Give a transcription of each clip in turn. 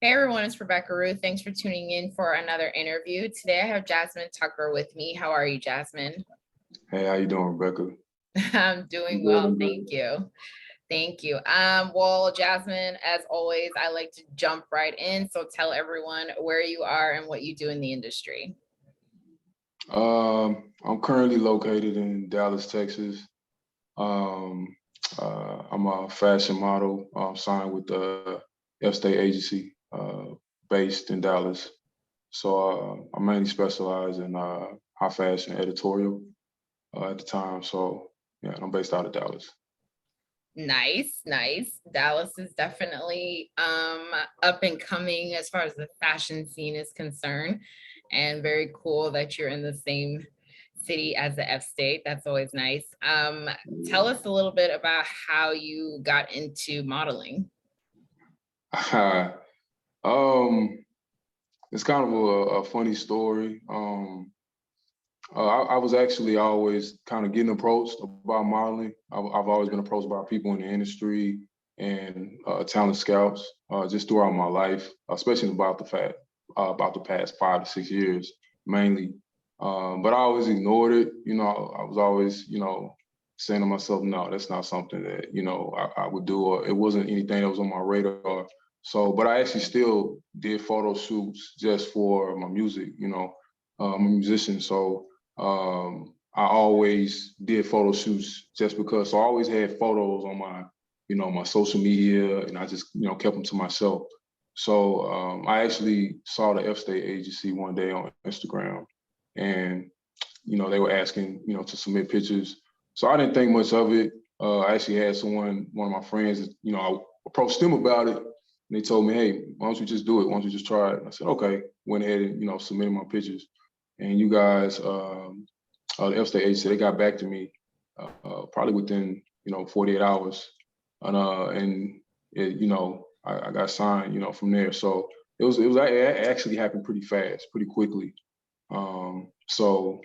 Hey everyone, it's Rebecca Ruth. Thanks for tuning in for another interview. Today I have Jasmine Tucker with me. How are you, Jasmine? Hey, how you doing, Rebecca? I'm doing well, thank you. Thank you. Well, Jasmine, as always, I like to jump right in. So tell everyone where you are and what you do in the industry. I'm currently located in Dallas, Texas. I'm a fashion model. I'm signed with the Fstate Agency, based in Dallas. So I mainly specialize in high fashion editorial at the time. So yeah, I'm based out of Dallas. Nice, nice. Dallas is definitely up and coming as far as the fashion scene is concerned, and very cool that you're in the same city as the F state. That's always nice. Tell us a little bit about how you got into modeling. um, it's kind of a funny story. I was actually always kind of getting approached about modeling. I've always been approached by people in the industry and talent scouts just throughout my life, especially about the past 5 to 6 years mainly. But I always ignored it. I was always, saying to myself, no, that's not something that, I would do, or it wasn't anything that was on my radar. So, but I actually still did photo shoots just for my music, I'm a musician. So I always did photo shoots just because. So I always had photos on my social media, and I just, kept them to myself. So I actually saw the Fstate Agency one day on Instagram, and they were asking, to submit pictures. So I didn't think much of it. I actually had one of my friends, I approached them about it, and they told me, hey, why don't you just do it? Why don't you just try it? And I said, okay. Went ahead and, submitted my pictures. And you guys, the Fstate Agency, they got back to me probably within 48 hours, and I got signed from there. So it actually happened pretty fast, pretty quickly. So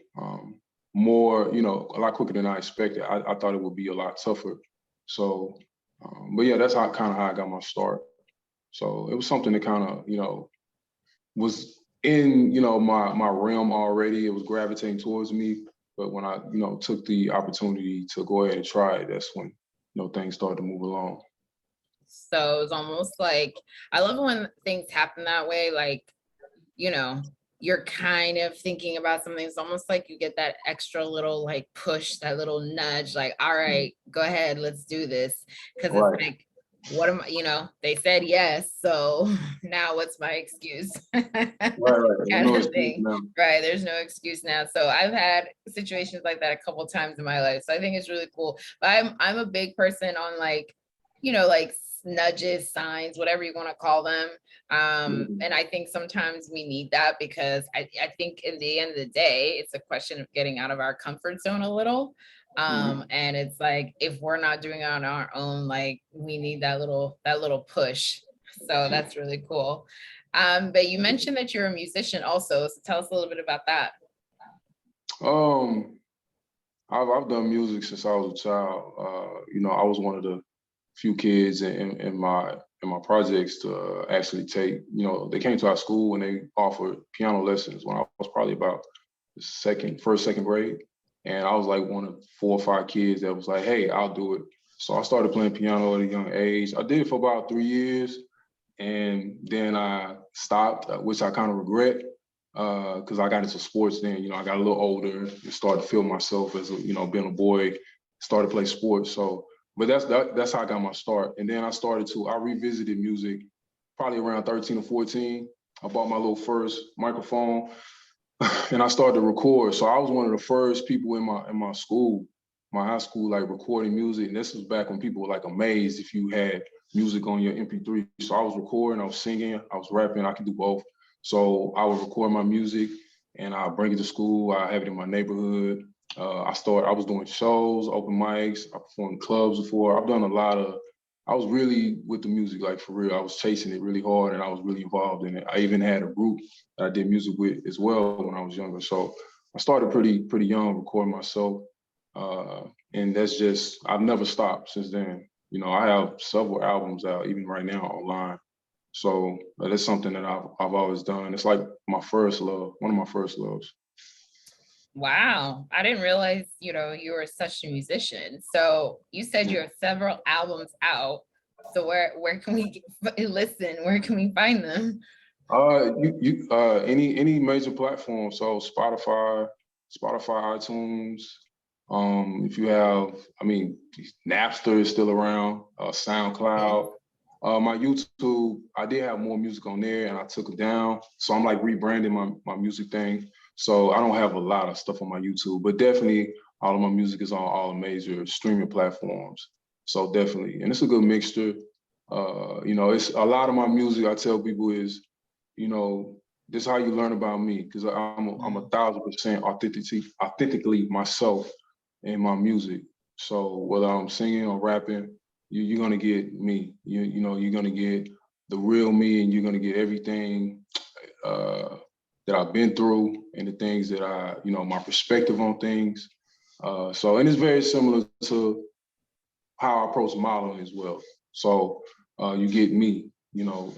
more, a lot quicker than I expected. I thought it would be a lot tougher. So, but yeah, that's how I got my start. So it was something that kind of was in my realm already. It was gravitating towards me. But when I took the opportunity to go ahead and try it, that's when things started to move along. So it's almost like, I love when things happen that way, like, you're kind of thinking about something. It's almost like you get that extra little like push, that little nudge, like, all right, go ahead, let's do this. Because it's like, what am I, they said yes, so now what's my excuse? Right. Kind of thing. Right, there's no excuse now. So I've had situations like that a couple times in my life, so I think it's really cool. But I'm a big person on like, like nudges, signs, whatever you want to call them. And I think sometimes we need that, because I think in the end of the day, it's a question of getting out of our comfort zone a little. And it's like, if we're not doing it on our own, like we need that little push. So that's really cool. But you mentioned that you're a musician also, so tell us a little bit about that. I've done music since I was a child. I was one of the few kids in my projects to actually take, they came to our school and they offered piano lessons when I was probably about first, second grade. And I was like one of 4 or 5 kids that was like, hey, I'll do it. So I started playing piano at a young age. I did it for about 3 years. And then I stopped, which I kind of regret, because I got into sports then. I got a little older and started to feel myself as, being a boy, started to play sports. So, but that's how I got my start. And then I revisited music probably around 13 or 14. I bought my little first microphone and I started to record. So I was one of the first people in my school, my high school, like recording music. And this was back when people were like amazed if you had music on your MP3. So I was recording, I was singing, I was rapping, I could do both. So I would record my music and I'll bring it to school. I have it in my neighborhood. I was doing shows, open mics. I performed in clubs before. I was really with the music, like for real. I was chasing it really hard and I was really involved in it. I even had a group that I did music with as well when I was younger. So I started pretty young, recording myself. And I've never stopped since then. I have several albums out, even right now online. So that's something that I've always done. It's like my first love, one of my first loves. Wow, I didn't realize, you know, you were such a musician. So you said you have several albums out. So where can we listen? Where can we find them? Any major platform. So Spotify, iTunes. If you have, I mean, Napster is still around. SoundCloud. My YouTube, I did have more music on there, and I took it down. So I'm like rebranding my music thing. So I don't have a lot of stuff on my YouTube, but definitely all of my music is on all the major streaming platforms. So definitely, and it's a good mixture. You know, it's a lot of my music. I tell people is, you know, this is how you learn about me, because I'm 1,000% authentically myself in my music. So whether I'm singing or rapping, you're gonna get me. You know, you're gonna get the real me, and you're gonna get everything that I've been through, and the things that you know, my perspective on things. So, and it's very similar to how I approach modeling as well. So you get me. You know,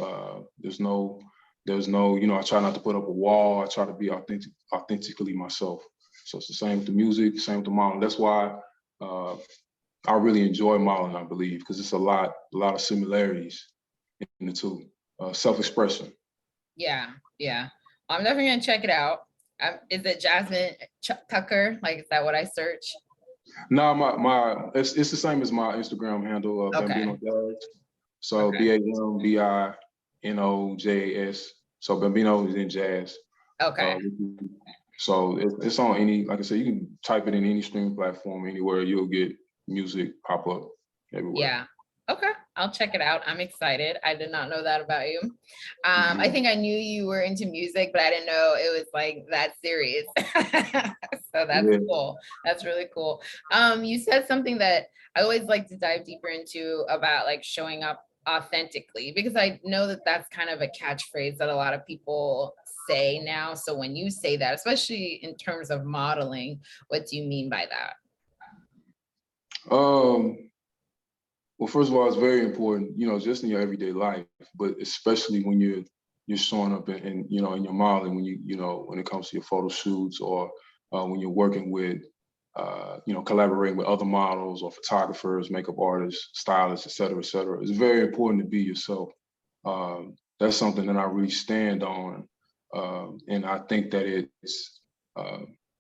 there's no, you know, I try not to put up a wall. I try to be authentically myself. So it's the same with the music, same with the modeling. That's why I really enjoy modeling, I believe, because it's a lot of similarities in the two. Self-expression. Yeah, yeah. I'm definitely gonna check it out. Is it Jasmine Tucker? Like, is that what I search? No, it's the same as my Instagram handle, Bambino Okay. Jazz. So Okay. BAMBINOJAS. So Bambino is in jazz. Okay. So it's on any, like I said, you can type it in any streaming platform, anywhere, you'll get music pop up everywhere. Yeah. Okay. I'll check it out. I'm excited. I did not know that about you. I Mhm. think I knew you were into music, but I didn't know it was like that serious. So that's Yeah. cool. That's really cool. You said something that I always like to dive deeper into about like showing up authentically, because I know that that's kind of a catchphrase that a lot of people say now. So when you say that, especially in terms of modeling, what do you mean by that? Um, well, first of all, it's very important, you know, just in your everyday life, but especially when you're showing up in you know, in your modeling, when you know, when it comes to your photo shoots, or when you're working with you know, collaborating with other models or photographers, makeup artists, stylists, et cetera, et cetera. It's very important to be yourself. That's something that I really stand on, and I think that it's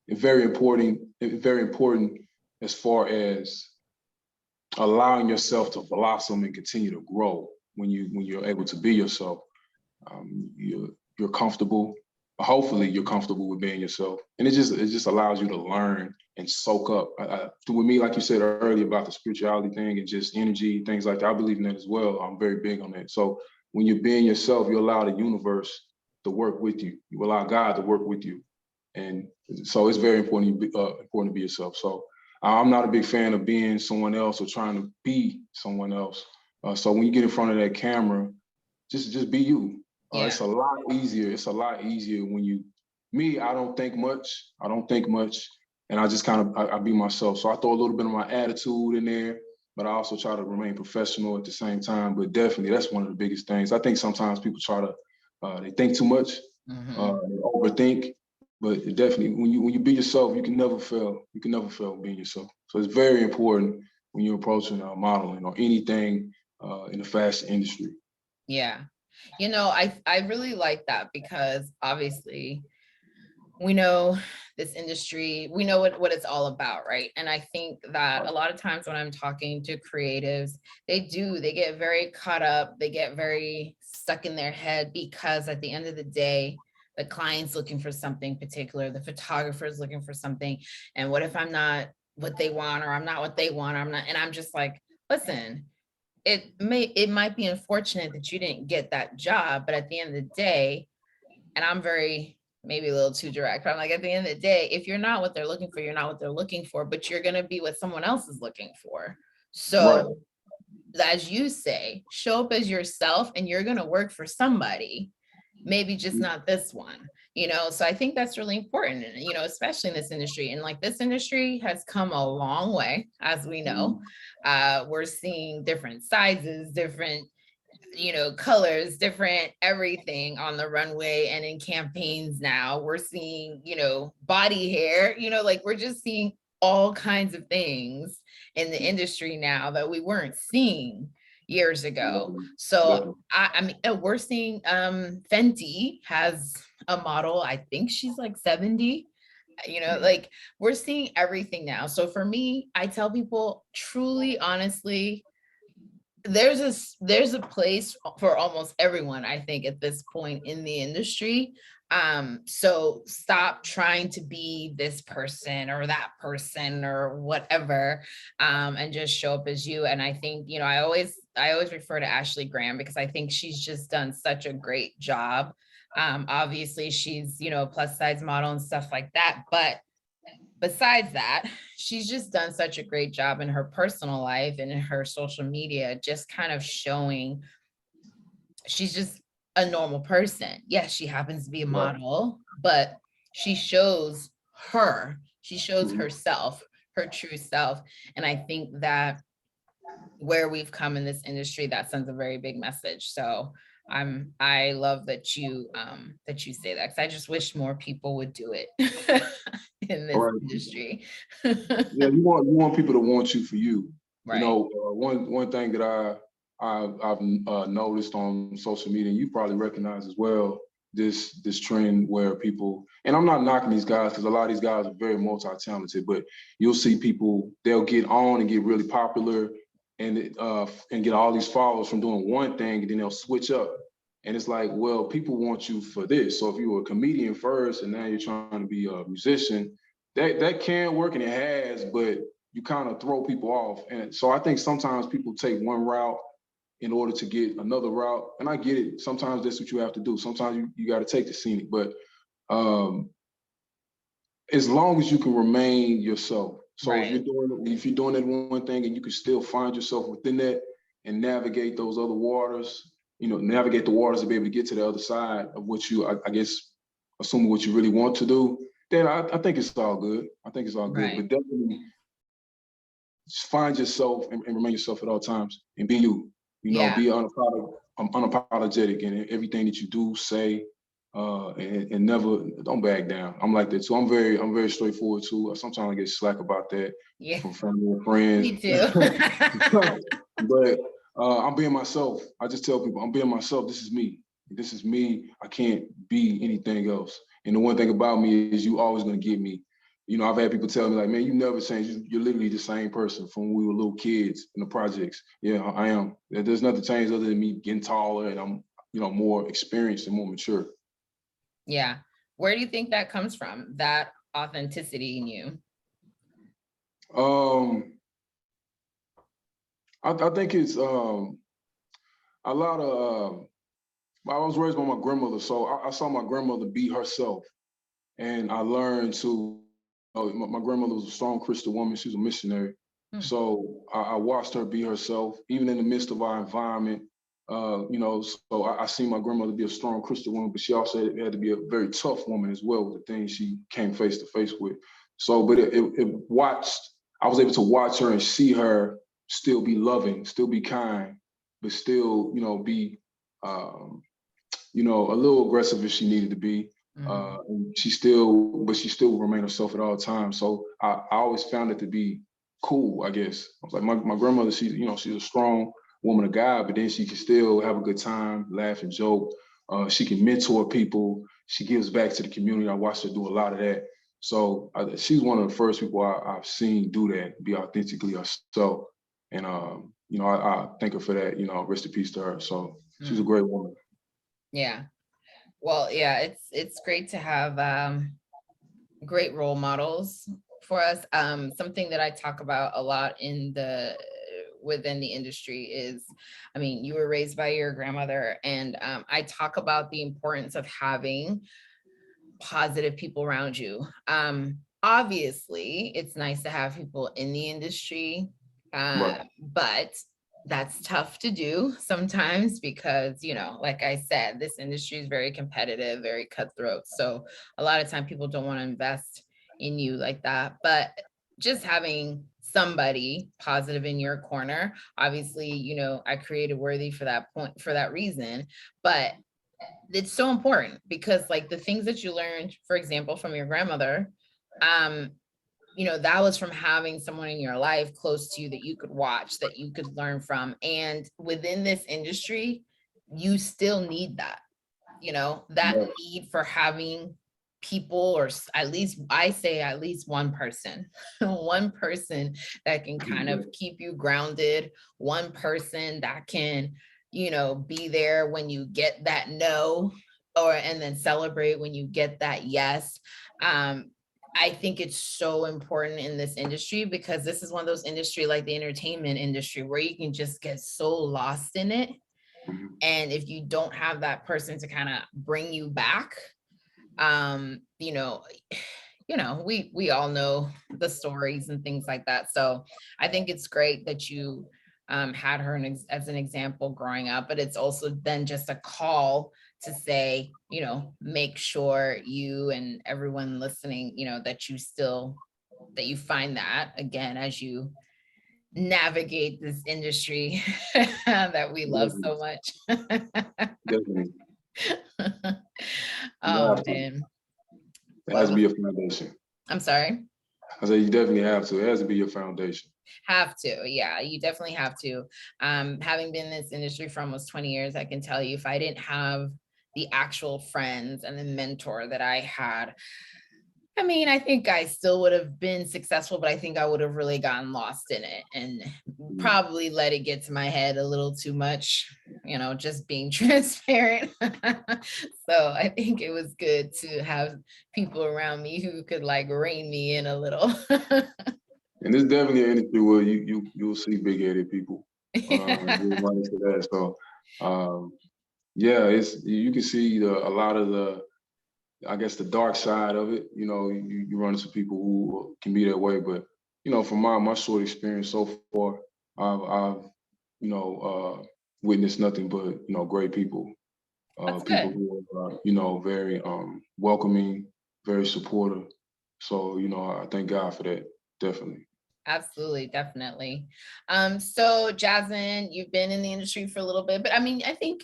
very important. Very important as far as allowing yourself to blossom and continue to grow when you're able to be yourself. You're comfortable. Hopefully, you're comfortable with being yourself, and it just allows you to learn and soak up. With me, like you said earlier about the spirituality thing and just energy, things like that, I believe in that as well. I'm very big on that. So when you're being yourself, you allow the universe to work with you. You allow God to work with you, and so it's very important to be yourself. So I'm not a big fan of being someone else or trying to be someone else. So when you get in front of that camera, just be you. Yeah. It's a lot easier. It's a lot easier when me, I don't think much. I don't think much. And I just kind of, I be myself. So I throw a little bit of my attitude in there, but I also try to remain professional at the same time. But definitely that's one of the biggest things. I think sometimes people try to, they think too much, they overthink. But definitely when you be yourself, you can never fail. You can never fail being yourself. So it's very important when you're approaching modeling or anything in the fashion industry. Yeah. You know, I really like that because obviously we know this industry, we know what it's all about, right? And I think that a lot of times when I'm talking to creatives, they get very caught up, they get very stuck in their head, because at the end of the day, the client's looking for something particular, the photographer's looking for something, and what if I'm not what they want, or I'm not what they want, or I'm not, and I'm just like, listen, it might be unfortunate that you didn't get that job, but at the end of the day, and I'm very maybe a little too direct, but I'm like, at the end of the day, if you're not what they're looking for, you're not what they're looking for, but you're going to be what someone else is looking for. Right. So as you say, show up as yourself and you're going to work for somebody, maybe just not this one, you know? So I think that's really important, you know, especially in this industry. And like, this industry has come a long way, as we know. We're seeing different sizes, different colors, different everything on the runway and in campaigns. Now we're seeing, body hair, like we're just seeing all kinds of things in the industry now that we weren't seeing years ago. So I mean, we're seeing Fenty has a model, I think she's like 70, like we're seeing everything now. So for me, I tell people truly, honestly, there's a place for almost everyone, I think, at this point in the industry. So stop trying to be this person or that person or whatever, and just show up as you. And I think, I always refer to Ashley Graham because I think she's just done such a great job. Obviously she's, a plus size model and stuff like that, but besides that, she's just done such a great job in her personal life and in her social media, just kind of showing she's just a normal person. Yes, she happens to be a model, but she shows she shows herself, her true self. And I think that where we've come in this industry, that sends a very big message. So I love that you say that, because I just wish more people would do it in this industry. Yeah, you want people to want you for you. Right. One thing that I've noticed on social media, and you probably recognize as well, this trend where people, and I'm not knocking these guys because a lot of these guys are very multi-talented, but you'll see people, they'll get on and get really popular and get all these followers from doing one thing, and then they'll switch up. And it's like, well, people want you for this. So if you were a comedian first and now you're trying to be a musician, that can work, and it has, but you kind of throw people off. And so I think sometimes people take one route in order to get another route. And I get it. Sometimes that's what you have to do. Sometimes you got to take the scenic, but as long as you can remain yourself. So if you're doing that one thing and you can still find yourself within that and navigate those other waters, navigate the waters to be able to get to the other side of what you, I guess, assuming what you really want to do, then I think it's all good. I think it's all good. But definitely find yourself and remain yourself at all times and be you. Be unapologetic in everything that you do, say, and never, don't back down. I'm like that too. I'm very straightforward too. Sometimes I get slack about that from family and friends. Me too. But I'm being myself. I just tell people I'm being myself. This is me. This is me. I can't be anything else. And the one thing about me is you always gonna get me. I've had people tell me like, man, you never changed. You're literally the same person from when we were little kids in the projects. Yeah, I am. There's nothing changed other than me getting taller and I'm, more experienced and more mature. Yeah. Where do you think that comes from? That authenticity in you? I think it's a lot of, I was raised by my grandmother, so I saw my grandmother be herself. And I learned to, my grandmother was a strong Christian woman. She was a missionary. So I watched her be herself, even in the midst of our environment. So I see my grandmother be a strong Christian woman, but she also had to be a very tough woman as well with the things she came face to face with. So, but I was able to watch her and see her still be loving, still be kind, but still, be, a little aggressive if she needed to be. And she still remained herself at all times. So I always found it to be cool, I guess. I was like, my grandmother, she's a strong woman of God, but then she can still have a good time, laugh and joke. She can mentor people. She gives back to the community. I watched her do a lot of that. So she's one of the first people I've seen do that, be authentically herself. And, I thank her for that, rest in peace to her. So she's a great woman. Yeah. Well, yeah, it's great to have great role models for us. Something that I talk about a lot within the industry is, I mean, you were raised by your grandmother, and I talk about the importance of having positive people around you. Obviously, it's nice to have people in the industry, but that's tough to do sometimes because, like I said, this industry is very competitive, very cutthroat. So a lot of time people don't want to invest in you like that. But just having somebody positive in your corner. Obviously, you know, I created Worthy for that point, for that reason, but it's so important because like the things that you learned, for example, from your grandmother, you know, that was from having someone in your life close to you that you could watch, that you could learn from. And within this industry, you still need that, you know, that Yeah. need for having people, or at least I say at least one person, one person that can kind of keep you grounded, one person that can, you know, be there when you get that no, or and then celebrate when you get that yes. I think it's so important in this industry because this is one of those industry like the entertainment industry where you can just get so lost in it. Mhm. And if you don't have that person to kind of bring you back, you know, we all know the stories and things like that. So I think it's great that you had her as an example growing up, but it's also then just a call to say, you know, make sure you and everyone listening, you know, that you still, that you find that again as you navigate this industry that we love Definitely. so much. Definitely. You Oh have to. man. It has to Well, be a foundation. I'm sorry. I say you definitely have to. It has to be your foundation. Have to, yeah, you definitely have to. Having been in this industry for almost 20 years, I can tell you if I didn't have the actual friends and the mentor that I had, I mean, I think I still would have been successful, but I think I would have really gotten lost in it and Mhm. probably let it get to my head a little too much, you know, just being transparent. So I think it was good to have people around me who could like rein me in a little. And it's definitely an industry where you'll see big-headed people. You'll run into that. So yeah, it's you can see a lot of the, I guess, the dark side of it. You know, you run into people who can be that way, but you know, from my short experience so far, I've you know witnessed nothing but great people, That's people good. who are very welcoming, very supportive. So I thank God for that, definitely. Absolutely, definitely. So Jasmine, you've been in the industry for a little bit, but I mean, I think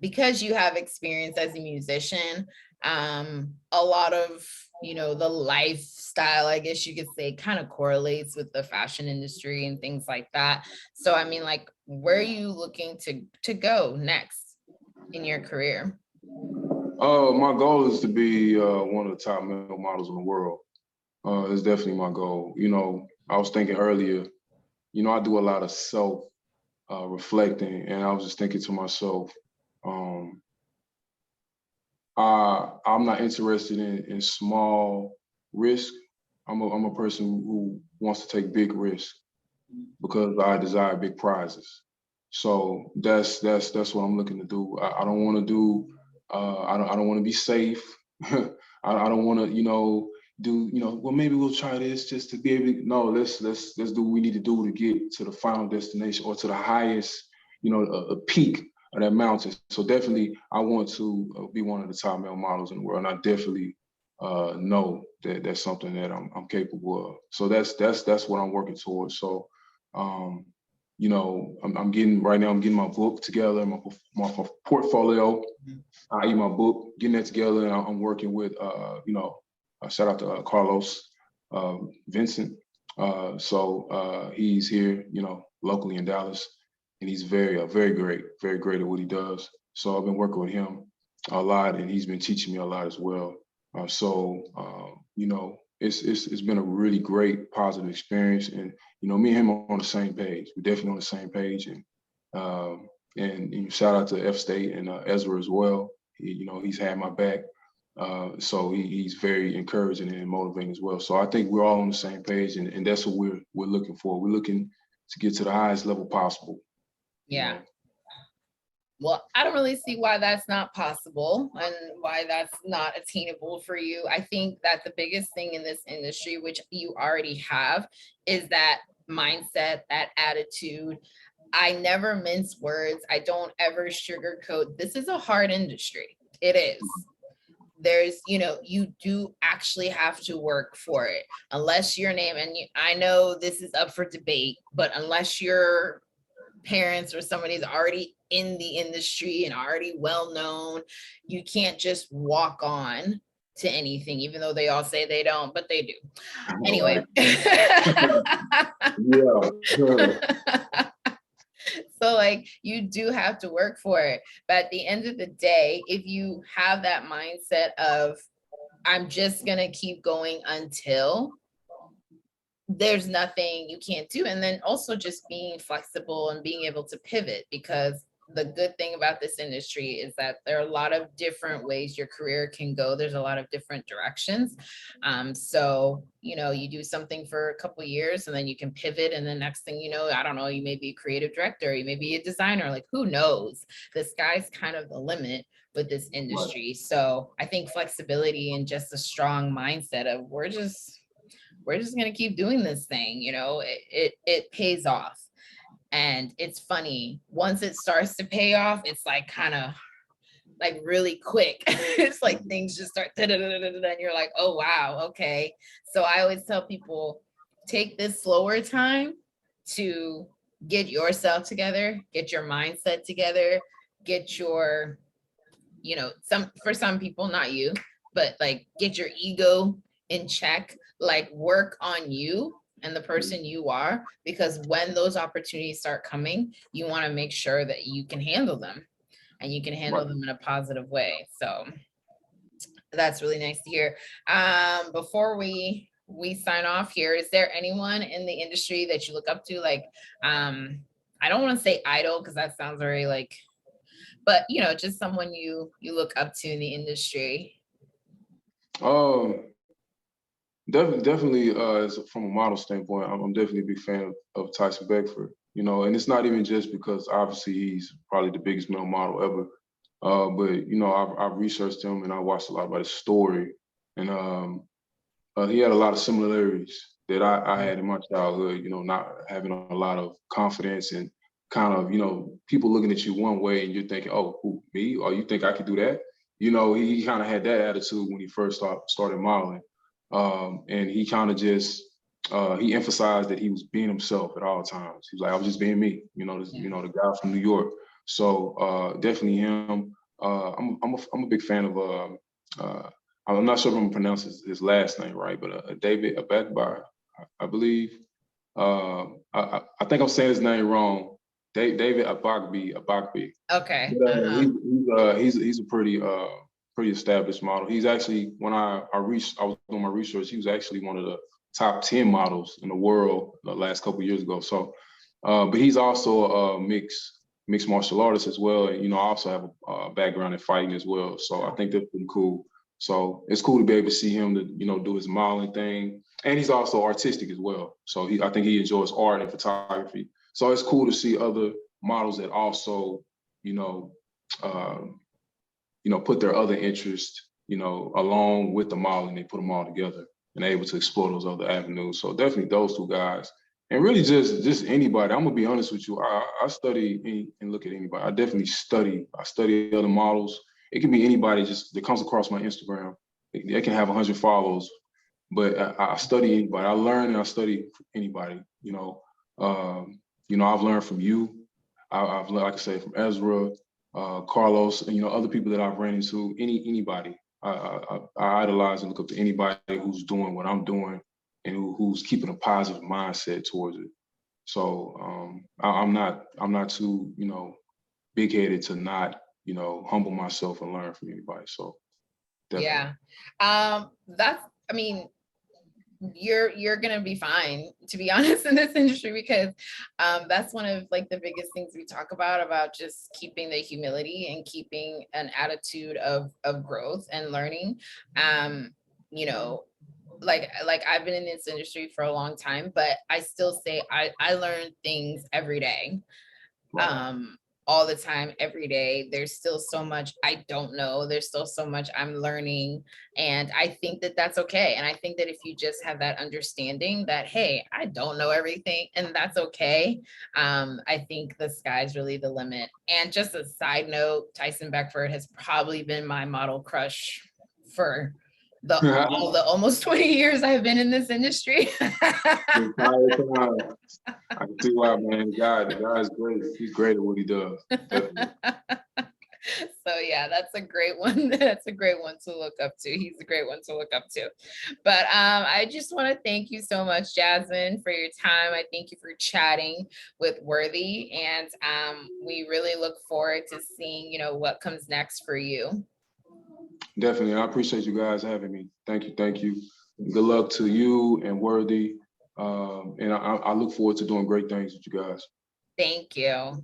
because you have experience as a musician, a lot of, you know, the lifestyle, I guess you could say, kind of correlates with the fashion industry and things like that. So I mean, like, where are you looking to go next in your career? My goal is to be one of the top male models in the world. It's definitely my goal. I was thinking earlier, I do a lot of self reflecting, and I was just thinking to myself, um, I'm not interested in small risk. I'm a person who wants to take big risks because I desire big prizes. So that's what I'm looking to do. I don't want to do. I don't want to be safe. I don't want to do well, maybe we'll try this just to be able to, no, let's do what we need to do to get to the final destination or to the highest a peak of that mountain. So definitely I want to be one of the top male models in the world, and I definitely know that that's something that I'm capable of. So that's what I'm working towards. So um, I'm getting right now. I'm getting my book together, my portfolio. I eat my book, getting that together, and I'm working with shout out to Carlos Vincent. He's here, locally in Dallas, and he's very great at what he does. So I've been working with him a lot, and he's been teaching me a lot as well. It's been a really great positive experience, and me and him are on the same page. We're definitely on the same page, and shout out to Fstate and Ezra as well. He's had my back, so he's very encouraging and motivating as well. So I think we're all on the same page, and that's what we're looking for. We're looking to get to the highest level possible. Yeah. Well, I don't really see why that's not possible and why that's not attainable for you. I think that the biggest thing in this industry, which you already have, is that mindset, that attitude. I never mince words. I don't ever sugarcoat. This is a hard industry. It is. there's, you know, you do actually have to work for it, unless your name, and I know this is up for debate, but unless your parents or somebody's already in the industry and already well known, you can't just walk on to anything, even though they all say they don't, but they do. Anyway. Yeah. So like you do have to work for it. But at the end of the day, if you have that mindset of I'm just gonna keep going until, there's nothing you can't do. And then also just being flexible and being able to pivot, because the good thing about this industry is that there are a lot of different ways your career can go. There's a lot of different directions. So, you know, you do something for a couple of years and then you can pivot. And the next thing you know, I don't know, you may be a creative director, you may be a designer, like who knows? The sky's kind of the limit with this industry. So I think flexibility and just a strong mindset of we're just going to keep doing this thing, you know, it pays off. And it's funny, once it starts to pay off, it's like kind of like really quick. It's like things just start and you're like, oh wow, okay. So I always tell people, take this slower time to get yourself together, get your mindset together, get your, you know, for some people, not you, but like get your ego in check, like work on you and the person you are, because when those opportunities start coming, you want to make sure that you can handle them and you can handle them in a positive way. So that's really nice to hear. Before we sign off here, is there anyone in the industry that you look up to? Like, I don't want to say idol because that sounds very like, but you know, just someone you look up to in the industry. Definitely, from a model standpoint, I'm definitely a big fan of Tyson Beckford. You know, and it's not even just because obviously he's probably the biggest male model ever. But you know, I've researched him and I watched a lot about his story, and he had a lot of similarities that I had in my childhood. You know, not having a lot of confidence and kind of, you know, people looking at you one way and you're thinking, oh, who, me? Or you think I could do that? You know, he kind of had that attitude when he first started modeling. And he kind of just he emphasized that he was being himself at all times. He was like, I was just being me, you know, you know, the guy from New York. So definitely him. I'm a big fan of I'm not sure if I'm gonna pronounce his last name right, but David Abekbar, I believe. I think I'm saying his name wrong. David Abakbi. Okay. He's a pretty established model. He's actually, when I was doing my research, he was actually one of the top 10 models in the world the last couple of years ago. So, but he's also a mixed martial artist as well. And, you know, I also have a background in fighting as well. So I think that's pretty cool. So it's cool to be able to see him to, you know, do his modeling thing. And he's also artistic as well. So I think he enjoys art and photography. So it's cool to see other models that also, you know, put their other interests, you know, along with the modeling. They put them all together and able to explore those other avenues. So definitely those two guys. And really just anybody. I'm gonna be honest with you. I study and look at anybody. I definitely study. I study other models. It can be anybody just that comes across my Instagram. They can have 100 follows, but I study anybody. I learn and I study anybody. I've learned from you. I've learned, like I say, from Ezra, Carlos, and, you know, other people that I've ran into. Anybody. I idolize and look up to anybody who's doing what I'm doing and who's keeping a positive mindset towards it. So I'm not too, you know, big headed to not, you know, humble myself and learn from anybody. So definitely. Yeah. I mean, you're gonna be fine, to be honest, in this industry, because that's one of like the biggest things we talk about just keeping the humility and keeping an attitude of growth and learning. You know, like I've been in this industry for a long time, but I still say I learn things every day. All the time, every day. There's still so much I don't know. There's still so much I'm learning. And I think that that's okay. And I think that if you just have that understanding that, hey, I don't know everything and that's okay. I think the sky's really the limit. And just a side note, Tyson Beckford has probably been my model crush for the almost 20 years I've been in this industry. The entire time. I can see why, man. The guy is great. He's great at what he does. Definitely. So yeah, that's a great one. That's a great one to look up to. He's a great one to look up to. But I just want to thank you so much, Jasmine, for your time. I thank you for chatting with Worthy, and we really look forward to seeing, what comes next for you. Definitely. I appreciate you guys having me. Thank you. Thank you. Good luck to you and Worthy. And I look forward to doing great things with you guys. Thank you.